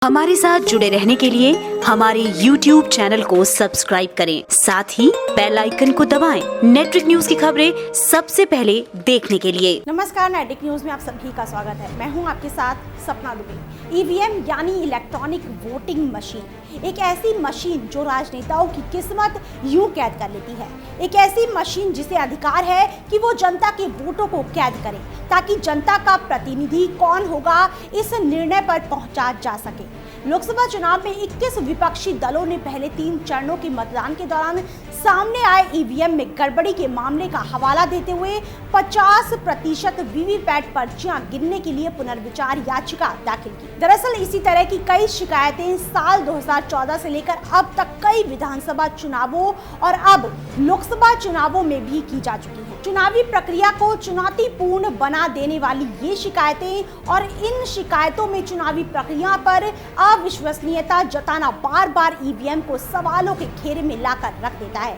हमारे साथ जुड़े रहने के लिए हमारे YouTube चैनल को सब्सक्राइब करें, साथ ही बेल आइकन को दबाएं। नेटवर्क न्यूज की खबरें सबसे पहले देखने के लिए। नमस्कार, नेटवर्क न्यूज में आप सभी का स्वागत है। मैं हूं आपके साथ सपना दुबे। ईवीएम यानी इलेक्ट्रॉनिक वोटिंग मशीन, एक ऐसी मशीन जो राजनेताओं की किस्मत यूं कैद कर लेती है। एक ऐसी मशीन जिसे अधिकार है कि वो जनता के वोटों को कैद करे, ताकि जनता का प्रतिनिधि कौन होगा इस निर्णय पर पहुंचा जा सके। लोकसभा चुनाव में 21 विपक्षी दलों ने पहले 3 चरणों के मतदान के दौरान सामने आए ईवीएम में गड़बड़ी के मामले का हवाला देते हुए 50% वीवीपैट पर्चियां गिनने के लिए पुनर्विचार याचिका दाखिल की। दरअसल इसी तरह की कई शिकायतें साल 2014 से लेकर अब तक कई विधानसभा चुनावों और अब लोकसभा चुनावों में भी की जा चुकी है। चुनावी प्रक्रिया को चुनौतीपूर्ण बना देने वाली ये शिकायतें और इन शिकायतों में चुनावी प्रक्रिया पर अविश्वसनीयता जताना बार बार ईवीएम को सवालों के घेरे में लाकर रख देता है।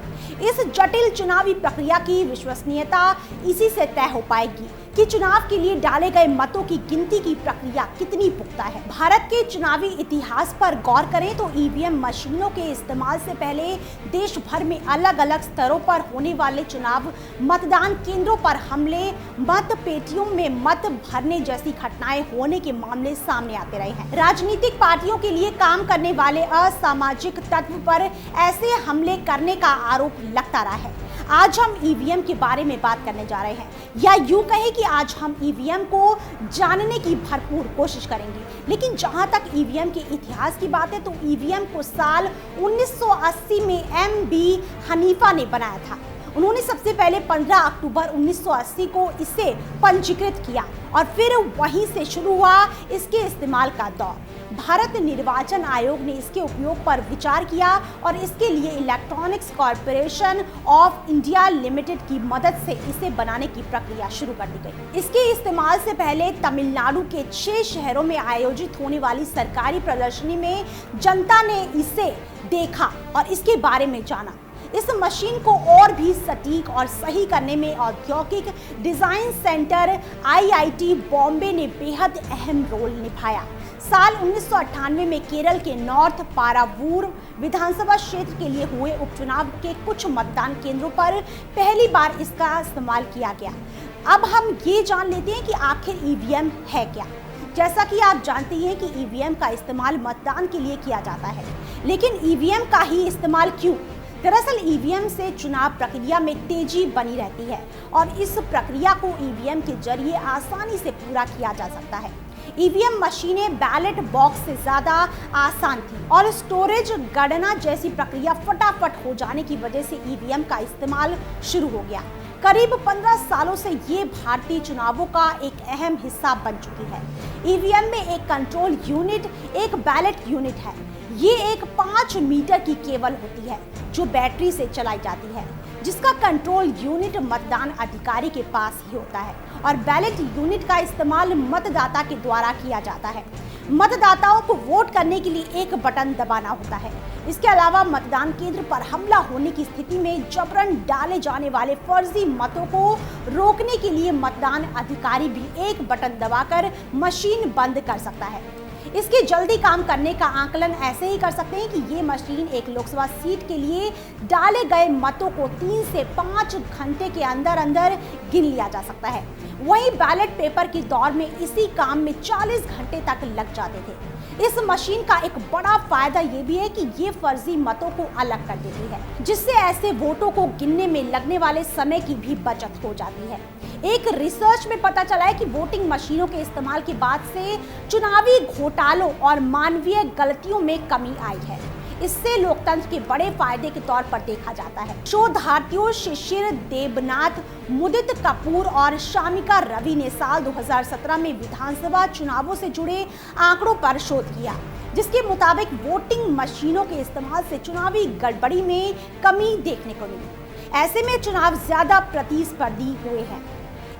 इस जटिल चुनावी प्रक्रिया की विश्वसनीयता इसी से तय हो पाएगी कि चुनाव के लिए डाले गए मतों की गिनती की प्रक्रिया कितनी पुख्ता है। भारत के चुनावी इतिहास पर गौर करें तो ईवीएम मशीनों के इस्तेमाल से पहले देश भर में अलग अलग स्तरों पर होने वाले चुनाव, मतदान केंद्रों पर हमले, मत पेटियों में मत भरने जैसी घटनाएं होने के मामले सामने आते रहे हैं। राजनीतिक पार्टियों के लिए काम करने वाले असामाजिक तत्व पर ऐसे हमले करने का आरोप लगता रहा है। आज हम ईवीएम के बारे में बात करने जा रहे हैं, या यूं कहें कि आज हम ईवीएम को जानने की भरपूर कोशिश करेंगे। लेकिन जहां तक ईवीएम के इतिहास की बात है तो ईवीएम को साल 1980 में एम.बी. हनीफा ने बनाया था। उन्होंने सबसे पहले 15 अक्टूबर 1980 को इसे पंजीकृत किया और फिर वहीं से शुरू हुआ इसके इस्तेमाल का दौर। भारत निर्वाचन आयोग ने इसके उपयोग पर विचार किया और इसके लिए electronics corporation of India limited की मदद से इसे बनाने की प्रक्रिया शुरू कर दी गई। इसके इस्तेमाल से पहले तमिलनाडु के 6 शहरों में आयोजित होने वाली सरकारी प्रदर्शनी में जनता ने इसे देखा और इसके बारे में जाना। इस मशीन को और भी सटीक और सही करने में औद्योगिक डिजाइन सेंटर आईआईटी बॉम्बे ने बेहद अहम रोल निभाया। साल 1998 में केरल के नॉर्थ पारावूर विधानसभा क्षेत्र के लिए हुए उपचुनाव के कुछ मतदान केंद्रों पर पहली बार इसका इस्तेमाल किया गया। अब हम ये जान लेते हैं कि आखिर ईवीएम है क्या। जैसा कि आप जानते हैं कि ईवीएम का इस्तेमाल मतदान के लिए किया जाता है, लेकिन ईवीएम का ही इस्तेमाल क्यों? दरअसल ईवीएम से चुनाव प्रक्रिया में तेजी बनी रहती है और इस प्रक्रिया को ईवीएम के जरिए आसानी से पूरा किया जा सकता है। ईवीएम मशीनें बैलेट बॉक्स से ज़्यादा आसान थी और स्टोरेज गणना जैसी प्रक्रिया फटाफट हो जाने की वजह से ईवीएम का इस्तेमाल शुरू हो गया। करीब 15 सालों से ये भारतीय चुनावों का एक अहम हिस्सा बन चुकी है। ईवीएम में एक कंट्रोल यूनिट, एक बैलेट यूनिट है। ये एक 5 मीटर की केबल होती है जो बैटरी से चलाई जाती है, जिसका कंट्रोल यूनिट मतदान अधिकारी के पास ही होता है और बैलेट यूनिट का इस्तेमाल मतदाता के द्वारा किया जाता है। मतदाताओं को वोट करने के लिए एक बटन दबाना होता है। इसके अलावा मतदान केंद्र पर हमला होने की स्थिति में जबरन डाले जाने वाले फर्जी मतों को रोकने के लिए मतदान अधिकारी भी एक बटन दबाकर मशीन बंद कर सकता है। इसके जल्दी काम करने का आकलन ऐसे ही कर सकते हैं कि ये मशीन एक लोकसभा सीट के लिए डाले गए मतों को 3 से 5 घंटे के अंदर अंदर गिन लिया जा सकता है। वहीं बैलेट पेपर के दौर में इसी काम में 40 घंटे तक लग जाते थे। इस मशीन का एक बड़ा फायदा ये भी है कि ये फर्जी मतों को अलग कर देती है, जिससे ऐसे वोटों को गिनने में लगने वाले समय की भी बचत हो जाती है। एक रिसर्च में पता चला है कि वोटिंग मशीनों के इस्तेमाल के बाद से चुनावी घोटालों और मानवीय गलतियों में कमी आई है। इससे लोकतंत्र के बड़े फायदे के तौर पर देखा जाता है। शोधार्थियों शिशिर देबनाथ, मुदित कपूर और शामिका रवि ने साल 2017 में विधानसभा चुनावों से जुड़े आंकड़ों पर शोध किया, जिसके मुताबिक वोटिंग मशीनों के इस्तेमाल से चुनावी गड़बड़ी में कमी देखने को मिली। ऐसे में चुनाव ज्यादा प्रतिस्पर्धी हुए हैं।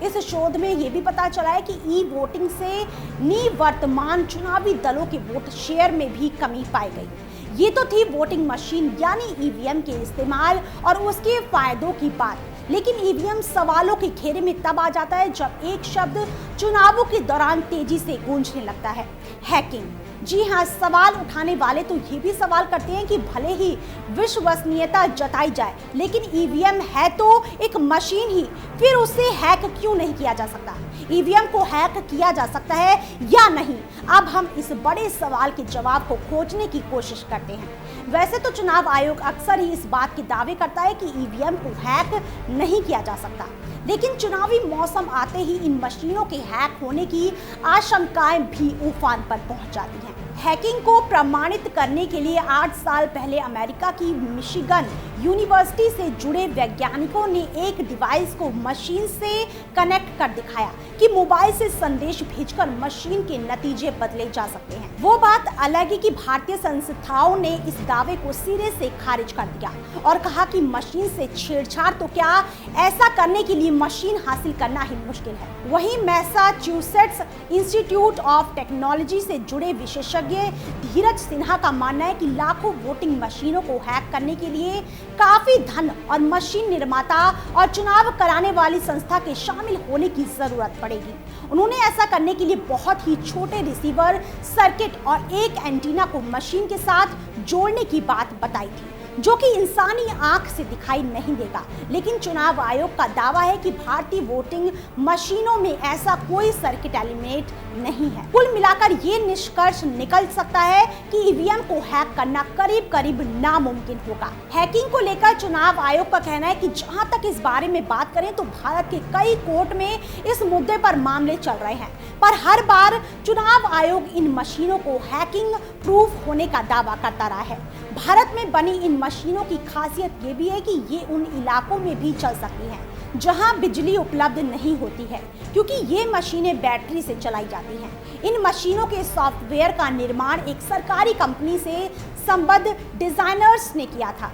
इस शोध में ये भी पता चला है कि ई वोटिंग से निवर्तमान चुनावी दलों के वोट शेयर में भी कमी पाई गई। ये तो थी वोटिंग मशीन यानी ईवीएम के इस्तेमाल और उसके फायदों की बात, लेकिन ईवीएम सवालों के घेरे में तब आ जाता है जब एक शब्द चुनावों के दौरान तेजी से गूंजने लगता है, हैकिंग। जी हाँ, सवाल उठाने वाले तो ये भी सवाल करते हैं कि भले ही विश्वसनीयता जताई जाए, लेकिन ईवीएम है तो एक मशीन ही, फिर उसे हैक क्यों नहीं किया जा सकता? ईवीएम को हैक किया जा सकता है या नहीं? अब हम इस बड़े सवाल के जवाब को खोजने की कोशिश करते हैं। वैसे तो चुनाव आयोग अक्सर ही इस बात के दावे करता है कि ईवीएम को हैक नहीं किया जा सकता, लेकिन चुनावी मौसम आते ही इन मशीनों के हैक होने की आशंकाएं भी उफान पर पहुंच जाती हैं। हैकिंग को प्रमाणित करने के लिए 8 साल पहले अमेरिका की मिशिगन यूनिवर्सिटी से जुड़े वैज्ञानिकों ने एक डिवाइस को मशीन से कनेक्ट कर दिखाया कि मोबाइल से संदेश भेजकर मशीन के नतीजे बदले जा सकते हैं। वो बात अलग है कि भारतीय संस्थाओं ने इस दावे को सिरे से खारिज कर दिया और कहा कि मशीन से छेड़छाड़ तो क्या, ऐसा करने के लिए मशीन हासिल करना ही मुश्किल है। वहीं मैसाचुसेट्स इंस्टीट्यूट ऑफ टेक्नोलॉजी से जुड़े विशेषज्ञ धीरज सिन्हा का मानना है कि लाखों वोटिंग मशीनों को हैक करने के लिए काफी धन और मशीन निर्माता और चुनाव कराने वाली संस्था के शामिल होने की जरूरत पड़ेगी। उन्होंने ऐसा करने के लिए बहुत ही छोटे रिसीवर सर्किट और एक एंटीना को मशीन के साथ जोड़ने की बात बताई थी, जो कि इंसानी आंख से दिखाई नहीं देगा। लेकिन चुनाव आयोग का दावा है कि भारतीय वोटिंग मशीनों में ऐसा कोई सर्किट एलिमेंट नहीं है। कुल मिलाकर ये निष्कर्ष निकल सकता है कि ईवीएम को हैक करना करीब करीब नामुमकिन होगा। हैकिंग को लेकर चुनाव आयोग का कहना है कि जहां तक इस बारे में बात करें तो भारत के कई कोर्ट में इस मुद्दे पर मामले चल रहे हैं, पर हर बार चुनाव आयोग इन मशीनों को हैकिंग प्रूफ होने का दावा करता रहा है। भारत में बनी इन मशीनों की खासियत ये भी है कि ये उन इलाकों में भी चल सकती हैं जहां बिजली उपलब्ध नहीं होती है, क्योंकि ये मशीनें बैटरी से चलाई जाती हैं। इन मशीनों के सॉफ्टवेयर का निर्माण एक सरकारी कंपनी से संबद्ध डिजाइनर्स ने किया था।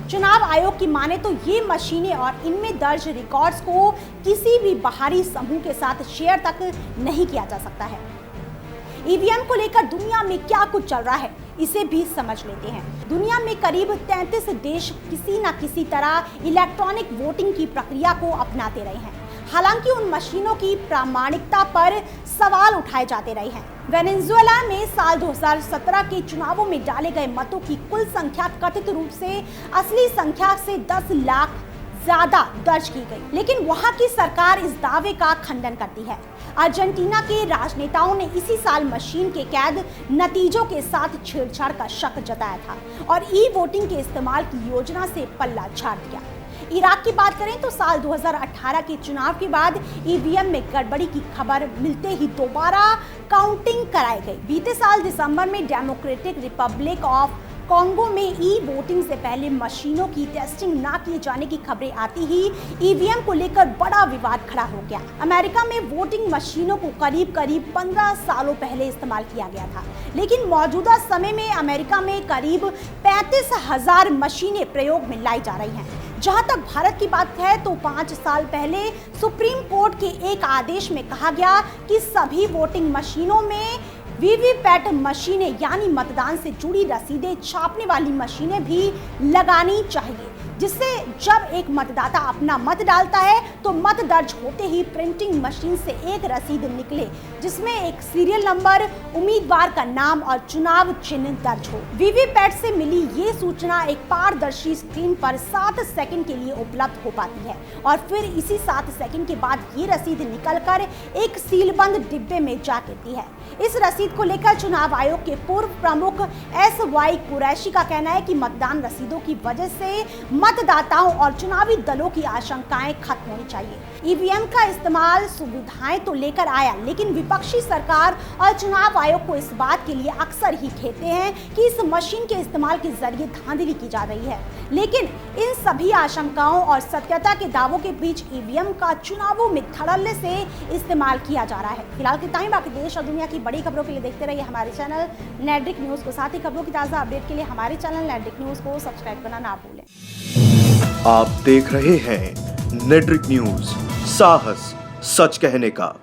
चुनाव आयोग की माने तो ये मशीनें और इनमें दर्ज रिकॉर्ड्स को किसी भी बाहरी समूह के साथ शेयर तक नहीं किया जा सकता है। ईवीएम को लेकर दुनिया में क्या कुछ चल रहा है, इसे भी समझ लेते हैं। दुनिया में करीब 33 देश किसी न किसी तरह इलेक्ट्रॉनिक वोटिंग की प्रक्रिया को अपनाते रहे हैं। हालांकि उन मशीनों की प्रामाणिकता पर सवाल उठाए जाते रहे हैं। वेनेजुएला में साल 2017 के चुनावों में डाले गए मतों की कुल संख्या कथित रूप से असली संख्या से 10 लाख ज्यादा दर्ज की गई, लेकिन वहां की सरकार इस दावे का खंडन करती है। अर्जेंटीना के राजनेताओं ने इसी साल मशीन के कैद नतीजों के साथ छेड़छाड़ का शक जताया था और ई वोटिंग के इस्तेमाल की योजना से पल्ला झाड़ दिया। इराक की बात करें तो साल 2018 के चुनाव के बाद ईवीएम में गड़बड़ी की खबर मिलते ही दोबारा काउंटिंग कराई गई। बीते साल दिसंबर में डेमोक्रेटिक रिपब्लिक ऑफ कांगो में ई वोटिंग से पहले मशीनों की टेस्टिंग ना किए जाने की खबरें आती ही ईवीएम को लेकर बड़ा विवाद खड़ा हो गया। अमेरिका में वोटिंग मशीनों को करीब 15 सालों पहले इस्तेमाल किया गया था, लेकिन मौजूदा समय में अमेरिका में करीब 35,000 मशीनें प्रयोग में लाई जा रही हैं। जहां तक भारत की बात है तो 5 साल पहले सुप्रीम कोर्ट के एक आदेश में कहा गया कि सभी वोटिंग मशीनों में वीवीपैट मशीनें यानी मतदान से जुड़ी रसीदें छापने वाली मशीनें भी लगानी चाहिए, जिससे जब एक मतदाता अपना मत डालता है तो मत दर्ज होते ही प्रिंटिंग मशीन से एक रसीद निकले जिसमें एक सीरियल नंबर, उम्मीदवार का नाम और चुनाव चिन्ह दर्ज हो। वीवीपैट से मिली ये सूचना एक पारदर्शी स्क्रीन पर 7 सेकंड के लिए उपलब्ध हो पाती है और फिर इसी 7 सेकंड के बाद ये रसीद निकलकर एक सीलबंद डिब्बे में जा गिरती है। इस रसीद को लेकर चुनाव आयोग के पूर्व प्रमुख SY कुरैशी का कहना है कि मतदान रसीदों की वजह से मतदाताओं और चुनावी दलों की आशंकाएं खत्म होनी चाहिए। ईवीएम का इस्तेमाल सुविधाएं तो लेकर आया, लेकिन विपक्षी सरकार और चुनाव आयोग को इस बात के लिए अक्सर ही कहते हैं कि इस मशीन के इस्तेमाल के जरिए धांधली की जा रही है। लेकिन इन सभी आशंकाओं और सत्यता के दावों के बीच ईवीएम का चुनावों में धड़ल्ले से इस्तेमाल किया जा रहा है। फिलहाल कितना ही, बाकी देश और दुनिया की बड़ी खबरों के लिए देखते रहिए हमारे चैनल नेटड्रिक न्यूज को। साथ ही खबरों की ताज़ा अपडेट के लिए हमारे चैनल नेटड्रिक न्यूज को सब्सक्राइब करना ना भूलें। आप देख रहे हैं नेटड्रिक न्यूज, साहस सच कहने का।